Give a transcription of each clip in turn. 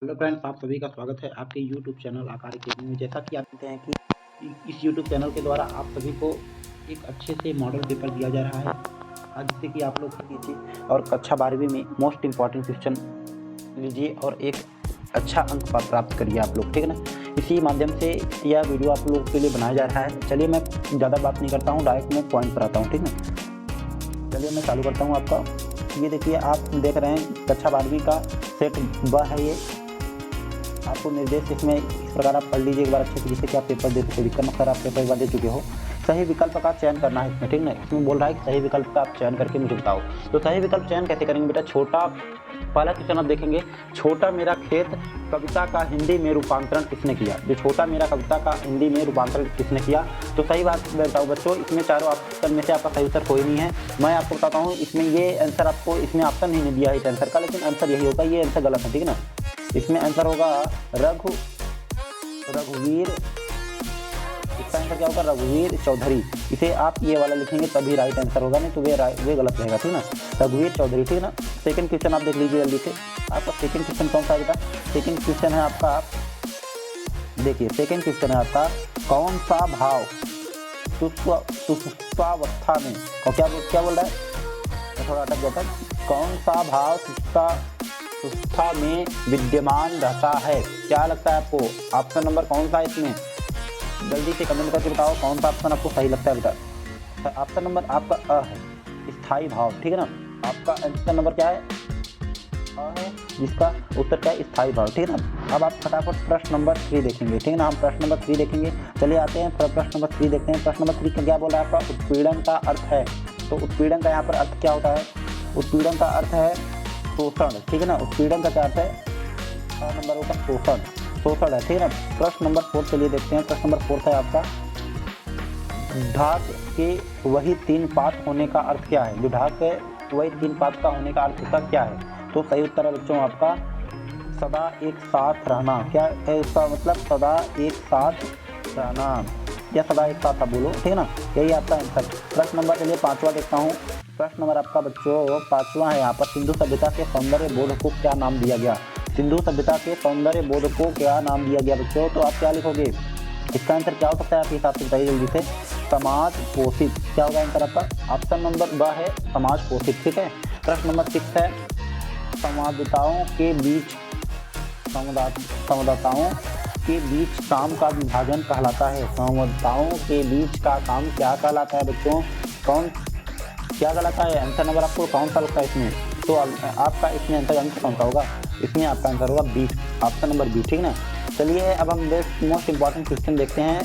Hello friends, आप सभी का स्वागत है आपके यूट्यूब चैनल आकार अकेडमी में। जैसा कि आप जानते हैं कि इस यूट्यूब चैनल के द्वारा आप सभी को एक अच्छे से मॉडल पेपर दिया जा रहा है, जिससे कि आप लोग लीजिए और कक्षा 12वीं में मोस्ट इम्पॉर्टेंट क्वेश्चन लीजिए और एक अच्छा अंक प्राप्त करिए आप लोग, ठीक है ना। इसी माध्यम से यह वीडियो आप लोगों के लिए बनाया जा रहा है। चलिए मैं ज़्यादा बात नहीं करता हूँ, डायरेक्ट मैं पॉइंट पर आता हूँ, ठीक ना। चलिए मैं चालू करता हूँ आपका। ये देखिए, आप देख रहे हैं कक्षा 12वीं का सेट ब है। ये आपको निर्देश इसमें इस प्रकार आप पढ़ लीजिए एक बार अच्छे से, जिससे कि आप पेपर दे सके। विकल्प अगर आप पेपर एक बार दे चुके हो, सही विकल्प का चयन करना है इसमें, ठीक ना। इसमें बोल रहा है कि सही विकल्प का आप चयन करके मुझे बताओ। तो सही विकल्प चयन कैसे करेंगे बेटा? छोटा पहला क्वेश्चन आप देखेंगे, छोटा मेरा खेत कविता का हिंदी में रूपांतरण किसने किया? जो छोटा मेरा कविता का हिंदी में रूपांतरण किसने किया? तो सही बात बताओ बच्चों, इसमें चारों ऑप्शन में से आपका सही उत्तर कोई नहीं है। मैं आपको बताता हूँ, इसमें ये आंसर आपको इसमें ऑप्शन नहीं दिया है इस आंसर का, लेकिन आंसर यही होगा। ये आंसर गलत है, ठीक है ना। इसमें आंसर होगा रघुवीर। इसका आंसर क्या होगा? रघुवीर चौधरी। इसे आप ये वाला लिखेंगे तभी राइट आंसर होगा, नहीं तो वे गलत रहेगा, ठीक ना। रघुवीर चौधरी, ठीक ना। सेकंड क्वेश्चन आप देख लीजिए जल्दी से। आपका सेकंड क्वेश्चन कौन सा है बेटा? सेकंड क्वेश्चन है आपका, देखिए सेकंड क्वेश्चन है आपका, कौन सा भाव सुप्तावस्था में, और क्या बोल रहा है, थोड़ा अटक जाता है। कौन सा भाव सुप्ता में विद्यमान रहता है? क्या लगता है आपको? ऑप्शन नंबर कौन सा है इसमें? जल्दी से कमेंट करके बताओ कौन सा ऑप्शन आपको सही लगता है बेटा। ऑप्शन नंबर आपका अ है, स्थायी भाव, ठीक है ना। आपका आंसर नंबर क्या है? अ है, जिसका उत्तर क्या है? स्थायी भाव, ठीक है ना। अब आप फटाफट प्रश्न नंबर 3 देखेंगे, ठीक है ना। हम प्रश्न नंबर 3 देखेंगे। चलिए आते हैं प्रश्न नंबर 3 देखते हैं। प्रश्न नंबर 3 का क्या बोला है आपका? उत्पीड़न का अर्थ है। तो उत्पीड़न का यहाँ पर अर्थ क्या होता है? उत्पीड़न का अर्थ है शोषण, ठीक है ना। उत्पीड़न का क्या अर्थ है? नंबर होगा शोषण है, ठीक है ना। प्रश्न नंबर 4 चलिए देखते हैं। प्रश्न नंबर 4 है आपका, ढाक के वही 3 पात होने का अर्थ क्या है? जो ढाक है वही 3 पात का होने का अर्थ इसका क्या है? तो सही उत्तर है बच्चों आपका सदा एक साथ रहना। क्या है इसका मतलब? सदा एक साथ रहना या सदा एक साथ आप बोलो, ठीक है ना। यही आपका आंसर। प्रश्न नंबर चलिए 5वां देखता हूँ। प्रश्न नंबर आपका बच्चों 5वां है यहाँ पर, सिंधु सभ्यता के सौंदर्य बोध को क्या नाम दिया गया? सिंधु सभ्यता के सौंदर्य बोध को क्या नाम दिया गया बच्चों? तो आप क्या लिखोगे? इसका आंसर क्या हो सकता है आपके हिसाब से? बताइए जल्दी से। समाज पोषित। क्या होगा आंसर आपका? ऑप्शन नंबर ब है, समाज पोषित, ठीक है। प्रश्न नंबर 6 है, संवाददाताओं के बीच काम का विभाजन कहलाता है। संवाददाताओं के बीच का काम क्या कहलाता है बच्चों? क्या कहलाता है? आंसर नंबर आपको कौन सा लगता है इसमें? तो आपका इसमें आंसर कौन सा होगा? इसमें आपका आंसर होगा बी, ऑप्शन नंबर बी, ठीक ना। चलिए अब हम मोस्ट इंपॉर्टेंट क्वेश्चन देखते हैं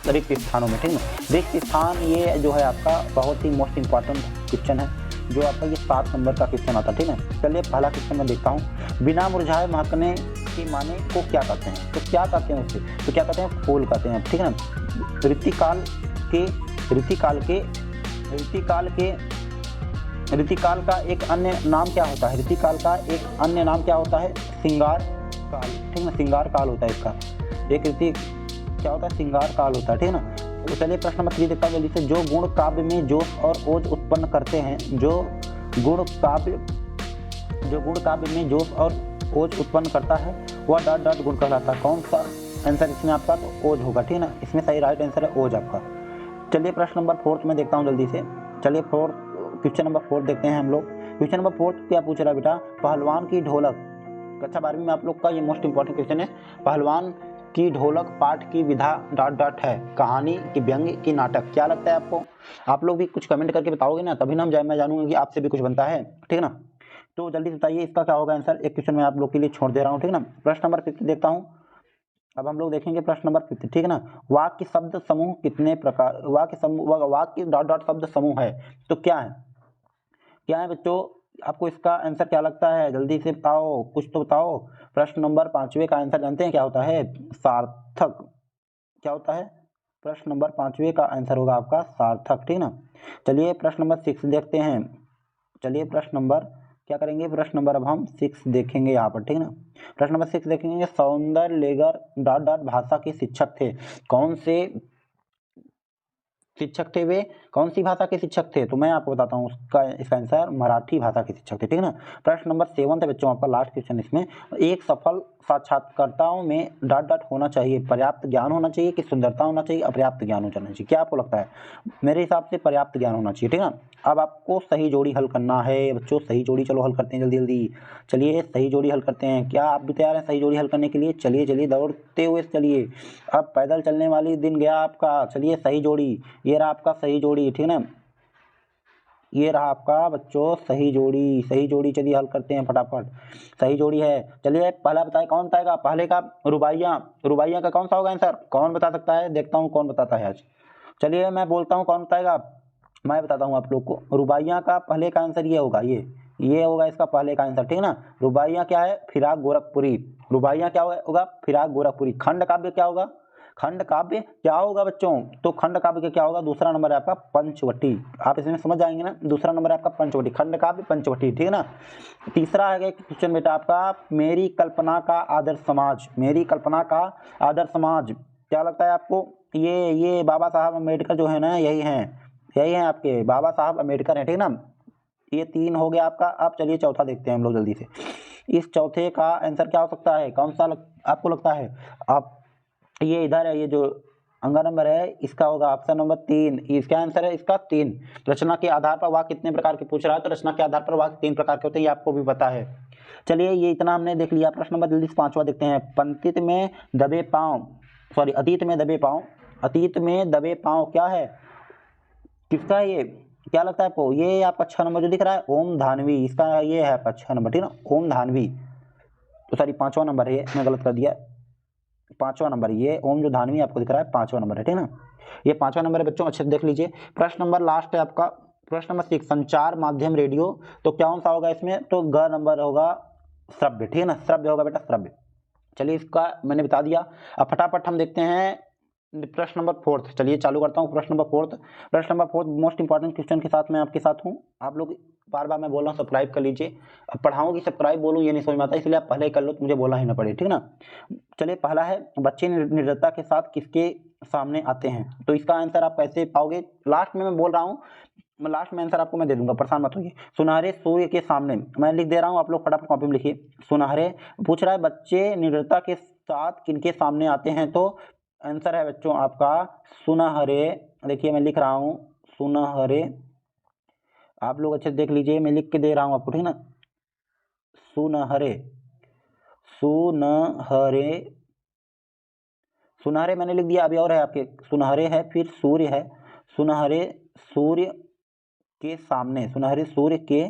रिक्त स्थानों में, ठीक ना। रिक्त स्थान ये जो है आपका बहुत ही मोस्ट इंपॉर्टेंट क्वेश्चन है, जो आपका ये 7 नंबर का क्वेश्चन आता है, ठीक है। चलिए पहला क्वेश्चन मैं देखता हूँ। बिना मुरझाए महकने की माने को क्या कहते हैं? तो क्या कहते हैं उससे? तो क्या कहते हैं? फूल कहते हैं, ठीक है ना। ऋतिकाल का एक अन्य नाम क्या होता है? ऋतिकाल का एक अन्य नाम क्या होता है? सिंगार काल, ठीक है। सिंगार काल होता है इसका। एक ऋतु क्या होता है? सिंगार काल होता है, ठीक है ना। तो चलिए प्रश्न नंबर 3 देखता हूँ जल्दी से। जो गुण काव्य में जोश और ओज उत्पन्न करते हैं, जो गुण काव्य में जोश और ओज उत्पन्न करता है वह डॉट डॉट गुण कहलाता है। कौन सा आंसर इसमें आपका? तो ओज होगा, ठीक है ना। इसमें सही राइट आंसर है ओज आपका। चलिए प्रश्न नंबर 4 में देखता हूँ जल्दी से। चलिए क्वेश्चन नंबर 4 देखते हैं हम लोग। क्वेश्चन नंबर 4 क्या पूछ रहा है बेटा? पहलवान की ढोलक। कक्षा 12वीं में आप लोग का ये मोस्ट इंपॉर्टेंट क्वेश्चन है। पहलवान की ढोलक पाठ की विधा डॉट डॉट है, कहानी की, व्यंग्य की, नाटक। क्या लगता है आपको? आप लोग भी कुछ कमेंट करके बताओगे ना, तभी ना मैं जानूंगा कि आपसे भी कुछ बनता है, ठीक है ना। तो जल्दी बताइए इसका क्या होगा आंसर। एक क्वेश्चन मैं आप लोग के लिए छोड़ दे रहा हूँ, ठीक है ना। प्रश्न नंबर 5 देखता हूँ। अब हम लोग देखेंगे प्रश्न नंबर 5, ठीक है ना। वाक्य शब्द समूह कितने प्रकार, वाक्य डॉट डॉट शब्द समूह है, तो क्या है बच्चों? आपको इसका आंसर क्या लगता है? जल्दी से बताओ, कुछ तो बताओ। प्रश्न नंबर 5वें का आंसर जानते हैं क्या होता है? सार्थक। क्या होता है? प्रश्न नंबर 5वें का आंसर होगा आपका सार्थक, ठीक ना। चलिए प्रश्न नंबर 6 देखते हैं। चलिए प्रश्न नंबर क्या करेंगे? प्रश्न नंबर अब हम 6 देखेंगे यहाँ पर, ठीक है ना। प्रश्न नंबर 6 देखेंगे। सौंदरलेगर डॉट डॉट भाषा के शिक्षक थे। कौन से शिक्षक थे वे कौन सी भाषा के शिक्षक थे? तो मैं आपको बताता हूँ इसका आंसर मराठी भाषा के शिक्षक थे, ठीक है ना। प्रश्न नंबर 7 है बच्चों आपका लास्ट क्वेश्चन इसमें। एक सफल साक्षात्कारकर्ताओं में डॉट डॉट होना चाहिए, पर्याप्त ज्ञान होना चाहिए कि सुंदरता होना चाहिए, अपर्याप्त ज्ञान होना चाहिए? क्या आपको लगता है? मेरे हिसाब से पर्याप्त ज्ञान होना चाहिए, ठीक है ना। अब आपको सही जोड़ी हल करना है बच्चों, सही जोड़ी चलो हल करते हैं जल्दी जल्दी। चलिए सही जोड़ी हल करते हैं। क्या आप भी तैयार हैं सही जोड़ी हल करने के लिए? चलिए चलिए दौड़ते हुए चलिए। अब पैदल चलने वाली दिन गया आपका। चलिए सही जोड़ी, ये रहा आपका सही जोड़ी, ठीक है ना। ये रहा आपका बच्चों सही जोड़ी, सही जोड़ी चलिए हल करते हैं फटाफट। सही जोड़ी है। चलिए पहला बताए कौन बताएगा? पहले का रुबाइयाँ, रुबाइयाँ का कौन सा होगा आंसर? कौन बता सकता है? देखता हूँ कौन बताता है आज। चलिए मैं बोलता हूँ कौन बताएगा। मैं बताता हूँ आप लोग को। रुबाइयाँ का पहले का आंसर ये होगा, ये होगा इसका पहले का आंसर, ठीक है ना। रुबाइयाँ क्या है? फिराक गोरखपुरी। रुबाइयाँ क्या होगा? फिराक गोरखपुरी। खंड काव्य क्या होगा? खंड काव्य क्या होगा बच्चों? तो खंड काव्य का क्या होगा? दूसरा नंबर है आपका पंचवटी। आप इसमें समझ जाएंगे ना, दूसरा नंबर है आपका पंचवटी, खंड काव्य पंचवटी, ठीक है ना। तीसरा है क्वेश्चन बेटा आपका, मेरी कल्पना का आदर्श समाज। मेरी कल्पना का आदर्श समाज क्या लगता है आपको? ये बाबा साहब अम्बेडकर जो है ना, यही हैं आपके बाबा साहब अम्बेडकर हैं, ठीक है ना। ये 3 हो गया आपका। अब चलिए चौथा देखते हैं हम लोग जल्दी से। इस चौथे का आंसर क्या हो सकता है? कौन सा आपको लगता है? आप ये इधर है, ये जो अंगा नंबर है इसका होगा ऑप्शन नंबर 3। इसका आंसर है इसका 3। रचना के आधार पर वाक्य कितने प्रकार के पूछ रहा है? तो रचना के आधार पर वाक्य 3 प्रकार के होते हैं, ये आपको भी पता है। चलिए ये इतना हमने देख लिया। प्रश्न नंबर जल्दी से 5वां देखते हैं। पंक्ति में दबे पाँव, सॉरी अतीत में दबे पाँव, अतीत में दबे पाँव क्या है? किसका है ये? क्या लगता है आपको? ये आपका 6 नंबर जो दिख रहा है ओम धानवी, इसका ये है आपका 6 नंबर, ठीक है ना, ओम धानवी। तो सॉरी 5वां नंबर है, ये मैं गलत कर दिया। 5वां नंबर ये ओम जो धानवी आपको दिख रहा है 5वां नंबर है, ठीक है ना। ये 5वां नंबर है बच्चों, अच्छे से देख लीजिए। प्रश्न नंबर लास्ट है आपका, प्रश्न नंबर 6, संचार माध्यम रेडियो। तो कौन सा होगा इसमें? तो ग नंबर होगा श्रव्य, ठीक है ना, श्रव्य होगा बेटा, श्रव्य। चलिए इसका मैंने बता दिया। अब फटाफट हम देखते हैं प्रश्न नंबर 4। चलिए चालू करता हूँ प्रश्न नंबर 4। प्रश्न नंबर 4 मोस्ट इंपॉर्टेंट क्वेश्चन के साथ मैं आपके साथ हूँ। आप लोग बार बार मैं बोल रहा हूँ सब्सक्राइब कर लीजिए। अब पढ़ाऊँ कि सब्सक्राइब बोलूँ ये नहीं समझ में आता, इसलिए आप पहले ही कर लो तो मुझे बोलना ही ना पड़े, ठीक है ना। चलिए पहला है, बच्चे निर्दयता के साथ किसके सामने आते हैं? तो इसका आंसर आप कैसे पाओगे? लास्ट में मैं बोल रहा हूँ, लास्ट में आंसर आपको मैं दे दूंगा, परेशान मत होइए। सुनहरे सूर्य के सामने मैं लिख दे रहा हूँ, आप लोग फटाफट कॉपी में लिखिए। सुनहरे पूछ रहा है बच्चे निर्दयता के साथ किनके सामने आते हैं? तो आंसर है बच्चों आपका सुनहरे। देखिए मैं लिख रहा हूँ सुनहरे, आप लोग अच्छे से देख लीजिए, मैं लिख के दे रहा हूँ आपको, ठीक है ना। सुनहरे, सुनहरे, सुनहरे मैंने लिख दिया। अभी और है आपके, सुनहरे है, फिर सूर्य है, सुनहरे सूर्य के सामने, सुनहरे सूर्य के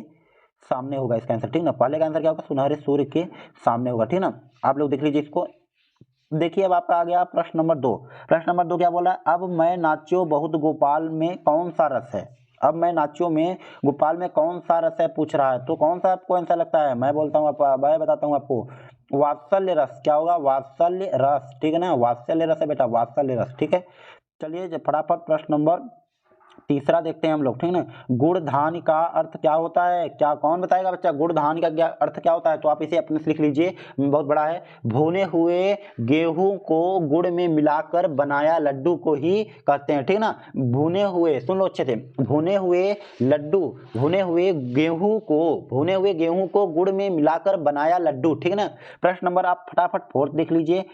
सामने होगा इसका आंसर, ठीक ना। पहले का आंसर क्या होगा? सुनहरे सूर्य के सामने होगा, ठीक ना। आप लोग देख लीजिए इसको। देखिए अब आपका आ गया प्रश्न नंबर 2। प्रश्न नंबर 2 क्या बोला? अब मैं नाच्यो बहुत गोपाल में कौन सा रस है? अब मैं नाच्यो में गोपाल में कौन सा रस है पूछ रहा है। तो कौन सा आपको आंसर लगता है? मैं बोलता हूँ मैं बताता हूँ आपको, वात्सल्य रस। क्या होगा? वात्सल्य रस, ठीक है ना, वात्सल्य रस है बेटा, वात्सल्य रस, ठीक है। चलिए फटाफट प्रश्न नंबर 3 देखते हैं हम लोग, ठीक है ना। गुड़ धान का अर्थ क्या होता है? क्या कौन बताएगा बच्चा? गुड़ धान का क्या अर्थ क्या होता है? तो आप इसे अपने से लिख लीजिए, बहुत बड़ा है। भुने हुए गेहूं को गुड़ में मिलाकर बनाया लड्डू को ही कहते हैं, ठीक है ना। भुने हुए, सुन लो अच्छे से, भुने हुए लड्डू, भुने हुए गेहूं को गुड़ में मिलाकर बनाया लड्डू, ठीक है ना। प्रश्न नंबर आप फटाफट 4 देख लीजिए।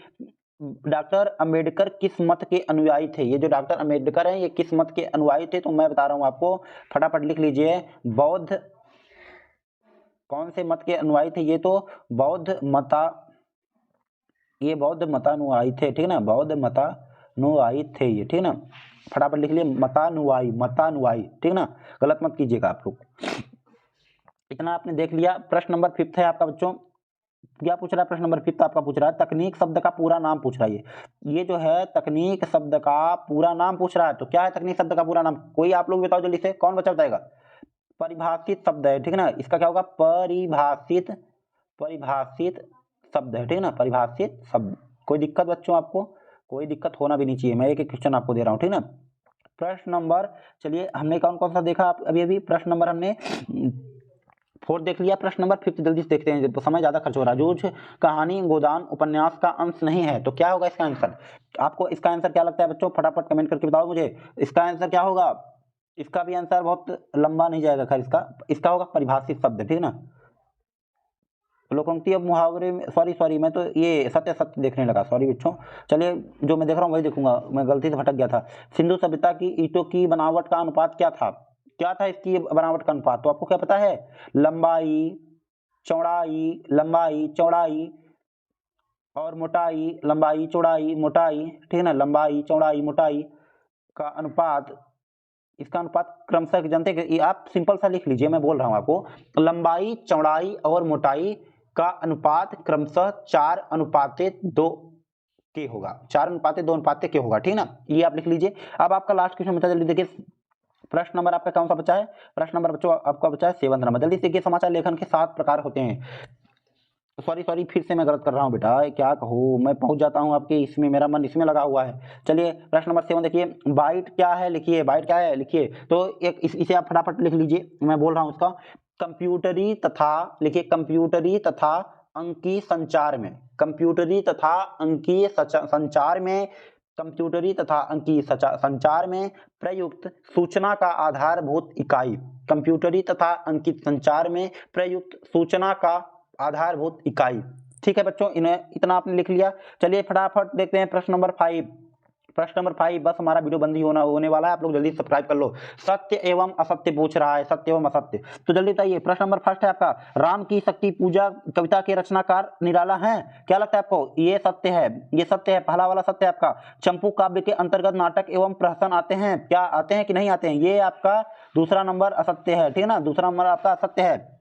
डॉक्टर अंबेडकर किस मत के अनुयायी थे? ये जो डॉक्टर अंबेडकर हैं ये किस मत के अनुयायी थे? तो मैं बता रहा हूं आपको, फटाफट लिख लीजिए, बौद्ध। कौन से मत के अनुयायी थे? ये तो बौद्ध मता, ये बौद्ध मतानुयायी थे, ठीक है ना, बौद्ध मतानुयायी थे ये, ठीक है ना। फटाफट लिख लिए मतानुयायी, मतानुयायी, ठीक है ना, गलत मत कीजिएगा आप लोग। इतना आपने देख लिया। प्रश्न नंबर 5 है आपका बच्चों, क्या पूछ रहा है? प्रश्न नंबर 5 आपका पूछ रहा है तकनीक शब्द का पूरा नाम पूछ रहा है। ये जो है तकनीक शब्द का पूरा नाम पूछ रहा है। तो क्या है तकनीक शब्द का पूरा नाम? कोई आप लोग बताओ जल्दी से, कौन बच्चा बताएगा? परिभाषित शब्द है, ठीक है ना, इसका क्या होगा? परिभाषित, परिभाषित शब्द है, ठीक है ना, परिभाषित शब्द। कोई दिक्कत बच्चों आपको? कोई दिक्कत होना भी नहीं चाहिए, मैं एक एक क्वेश्चन आपको दे रहा हूँ, ठीक है ना। प्रश्न नंबर, चलिए हमने कौन कौन सा देखा अभी अभी? प्रश्न नंबर हमने फोर्थ देख लिया, प्रश्न नंबर फिफ्थ जल्दी से देखते हैं, समय ज्यादा खर्च हो रहा है। जूझ कहानी गोदान उपन्यास का अंश नहीं है, तो क्या होगा इसका आंसर? आपको इसका आंसर क्या लगता है बच्चों? फटाफट कमेंट करके बताओ मुझे, इसका आंसर क्या होगा? इसका भी आंसर बहुत लंबा नहीं जाएगा, खैर इसका होगा परिभाषित शब्द, ठीक ना। लोकोक्ति अब मुहावरे में, सॉरी मैं तो ये सत्य देखने लगा, सॉरी बच्चों। चलिए जो मैं देख रहा हूँ वही देखूंगा, मैं गलती से भटक गया था। सिंधु सभ्यता की ईंटों की बनावट का अनुपात क्या था? क्या था इसकी बनावट का अनुपात? तो आपको क्या पता है? लंबाई चौड़ाई और मोटाई, लंबाई चौड़ाई मोटाई, ठीक है ना, लंबाई चौड़ाई मोटाई का अनुपात, इसका अनुपात क्रमशः जानते हैं कि आप सिंपल सा लिख लीजिए, मैं बोल रहा हूं आपको, लंबाई चौड़ाई और मोटाई का अनुपात क्रमशः 4:2 के होगा, 4:2 के होगा, ठीक ना, ये आप लिख लीजिए। अब आपका लास्ट क्वेश्चन बचा, जल्दी देखिए, प्रश्न नंबर आपका कौन सा बचा है? प्रश्न नंबर बच्चों आपका बचा है 7 नंबर। जल्दी से देखिए, समाचार लेखन के 7 प्रकार होते हैं। सॉरी फिर से मैं गलत कर रहा हूँ बेटा, क्या कहूँ, मैं पहुंच जाता हूँ आपके इसमें, मेरा मन इसमें लगा हुआ है। चलिए प्रश्न नंबर 7 देखिए, बाइट क्या है लिखिए, बाइट क्या है लिखिए। तो एक इसे आप फटाफट लिख लीजिए, मैं बोल रहा हूँ उसका, कंप्यूटरी तथा, लिखिए कंप्यूटरी तथा अंकीय संचार में, कंप्यूटरी तथा अंकीय संचार में, कंप्यूटरी तथा अंकीय संचार में प्रयुक्त सूचना का आधारभूत इकाई, कंप्यूटरी तथा अंकीय संचार में प्रयुक्त सूचना का आधारभूत इकाई। ठीक है बच्चों, इन्हें इतना आपने लिख लिया। चलिए फटाफट देखते हैं प्रश्न नंबर 5। प्रश्न नंबर 5, बस हमारा वीडियो बंद ही होने वाला है, आप लोग जल्दी सब्सक्राइब कर लो। सत्य एवं असत्य पूछ रहा है, सत्य एवं असत्य, तो जल्दी बताइए। प्रश्न नंबर 1 है आपका, राम की शक्ति पूजा कविता के रचनाकार निराला है, क्या लगता है आपको? ये सत्य है, ये सत्य है, पहला वाला सत्य है आपका। चंपू काव्य के अंतर्गत नाटक एवं प्रहसन आते हैं, क्या आते हैं कि नहीं आते हैं? ये आपका दूसरा नंबर असत्य है, ठीक है ना, दूसरा नंबर आपका असत्य है।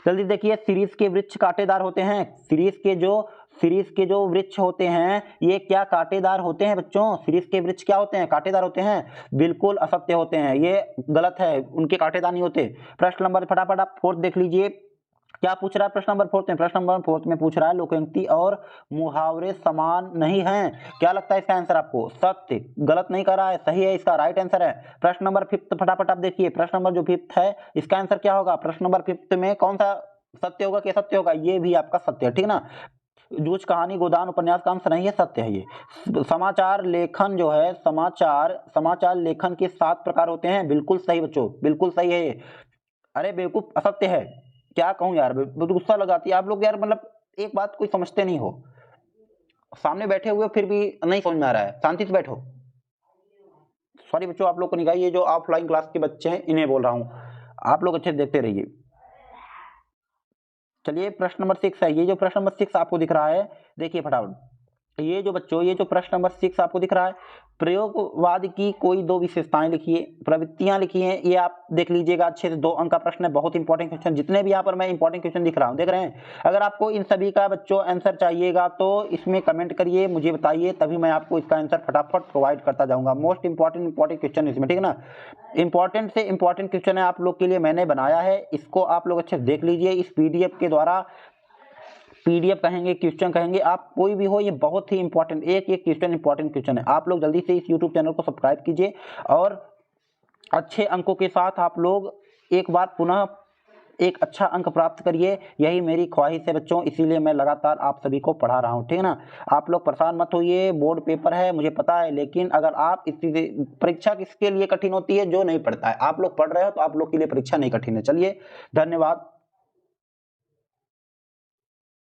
जल्दी देखिए, सीरीज के वृक्ष कांटेदार होते हैं, सीरीज के जो वृक्ष होते हैं ये क्या कांटेदार होते हैं बच्चों? सीरीज के वृक्ष क्या होते हैं? कांटेदार होते हैं, बिल्कुल असत्य होते हैं, ये गलत है, उनके कांटेदार नहीं होते। प्रश्न नंबर फटाफट आप 4 देख लीजिए, क्या पूछ रहा है प्रश्न नंबर 4 में? प्रश्न नंबर 4 में पूछ रहा है लोकोक्ति और मुहावरे समान नहीं हैं, क्या लगता है इसका आंसर आपको? सत्य, गलत नहीं कर रहा है, सही है, इसका राइट आंसर है। प्रश्न नंबर 5 फटाफट आप देखिए, प्रश्न नंबर जो 5 है इसका आंसर क्या होगा? प्रश्न नंबर 5 में कौन सा सत्य होगा कि असत्य होगा? ये भी आपका सत्य है, ठीक ना। जूझ कहानी गोदान उपन्यास का अंश नहीं है, सत्य है ये। समाचार लेखन जो है, समाचार लेखन के 7 प्रकार होते हैं, बिल्कुल सही बच्चों, बिल्कुल सही है ये। अरे बेवकूफ, असत्य है, क्या कहूं यार, बहुत गुस्सा लगाती है आप लोग यार, मतलब एक बात कोई समझते नहीं हो, सामने बैठे हुए फिर भी नहीं समझ में आ रहा है, शांति से बैठो। सॉरी बच्चों, आप लोग को निकाल, ये जो ऑफलाइन क्लास के बच्चे हैं इन्हें बोल रहा हूं, आप लोग अच्छे देखते रहिए। चलिए प्रश्न नंबर 6 है, ये जो प्रश्न नंबर 6 आपको दिख रहा है, देखिए फटाफट, ये जो बच्चों, ये जो प्रश्न नंबर 6 आपको दिख रहा है, प्रयोगवाद की कोई 2 विशेषताएं लिखिए, प्रवृत्तियां लिखिए, ये आप देख लीजिएगा, अच्छे से 2 अंक का प्रश्न है, बहुत इंपॉर्टेंट क्वेश्चन, जितने भी यहाँ पर मैं इंपॉर्टेंट क्वेश्चन दिख रहा हूँ, देख रहे हैं। अगर आपको इन सभी का बच्चों आंसर चाहिएगा तो इसमें कमेंट करिए, मुझे बताइए, तभी मैं आपको इसका आंसर फटाफट प्रोवाइड करता जाऊंगा। मोस्ट इंपॉर्टेंट क्वेश्चन इसमें, ठीक है ना, इंपॉर्टेंट से इंपॉर्टेंट क्वेश्चन है, आप लोग के लिए मैंने बनाया है, इसको आप लोग अच्छे देख लीजिए। इस पीडीएफ के द्वारा, पीडीएफ कहेंगे, क्वेश्चन कहेंगे, आप कोई भी हो, ये बहुत ही इंपॉर्टेंट, एक क्वेश्चन इंपॉर्टेंट क्वेश्चन है। आप लोग जल्दी से इस यूट्यूब चैनल को सब्सक्राइब कीजिए और अच्छे अंकों के साथ आप लोग एक बार पुनः एक अच्छा अंक प्राप्त करिए, यही मेरी ख्वाहिश है बच्चों, इसीलिए मैं लगातार आप सभी को पढ़ा रहा हूँ, ठीक है ना। आप लोग परेशान मत होइए, बोर्ड पेपर है मुझे पता है, लेकिन अगर आप परीक्षा किसके लिए कठिन होती है? जो नहीं पढ़ता है। आप लोग पढ़ रहे हो तो आप लोग के लिए परीक्षा नहीं कठिन है। चलिए धन्यवाद।